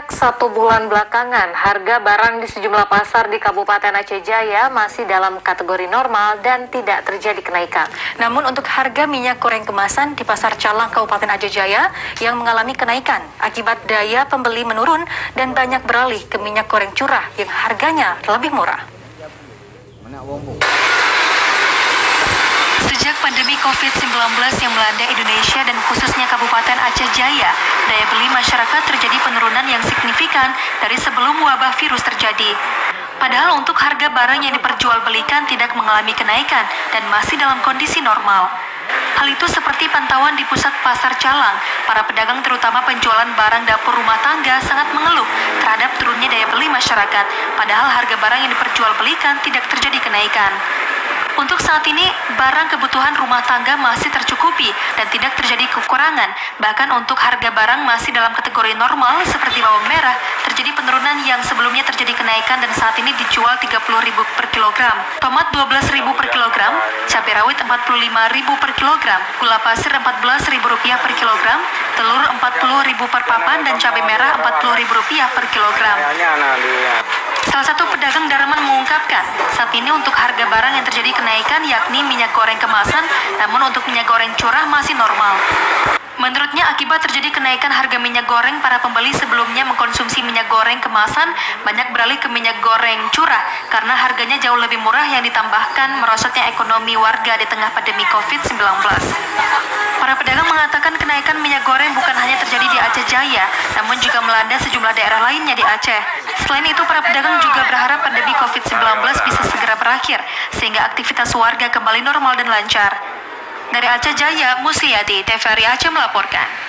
Sejak 1 bulan belakangan, harga barang di sejumlah pasar di Kabupaten Aceh Jaya masih dalam kategori normal dan tidak terjadi kenaikan. Namun untuk harga minyak goreng kemasan di Pasar Calang Kabupaten Aceh Jaya yang mengalami kenaikan akibat daya pembeli menurun dan banyak beralih ke minyak goreng curah yang harganya lebih murah. Sejak pandemi COVID-19 yang melanda Indonesia dan khususnya Kabupaten Aceh Jaya, daya beli masyarakat terjadi penurunan yang signifikan dari sebelum wabah virus terjadi. Padahal untuk harga barang yang diperjualbelikan tidak mengalami kenaikan dan masih dalam kondisi normal. Hal itu seperti pantauan di pusat Pasar Calang, para pedagang terutama penjualan barang dapur rumah tangga sangat mengeluh terhadap turunnya daya beli masyarakat, padahal harga barang yang diperjualbelikan tidak terjadi kenaikan. Untuk saat ini, barang kebutuhan rumah tangga masih tercukupi dan tidak terjadi kekurangan. Bahkan untuk harga barang masih dalam kategori normal seperti bawang merah, terjadi penurunan yang sebelumnya terjadi kenaikan dan saat ini dijual Rp30.000 per kilogram. Tomat Rp12.000 per kilogram, cabai rawit Rp45.000 per kilogram, gula pasir Rp14.000 per kilogram, telur Rp40.000 per papan dan cabai merah Rp40.000 per kilogram. Salah satu pedagang Daraman mengungkapkan, saat ini untuk harga barang yang terjadi kenaikan yakni minyak goreng kemasan, namun untuk minyak goreng curah masih normal. Menurutnya akibat terjadi kenaikan harga minyak goreng, para pembeli sebelumnya mengkonsumsi minyak goreng kemasan banyak beralih ke minyak goreng curah karena harganya jauh lebih murah yang ditambahkan merosotnya ekonomi warga di tengah pandemi COVID-19. Para pedagang mengatakan kenaikan minyak goreng bukan hanya terjadi di Aceh Jaya, namun juga melanda sejumlah daerah lainnya di Aceh. Selain itu, para pedagang juga berharap pandemi COVID-19 bisa segera berakhir, sehingga aktivitas warga kembali normal dan lancar. Dari Aceh Jaya, Musliati, TVRI Aceh melaporkan.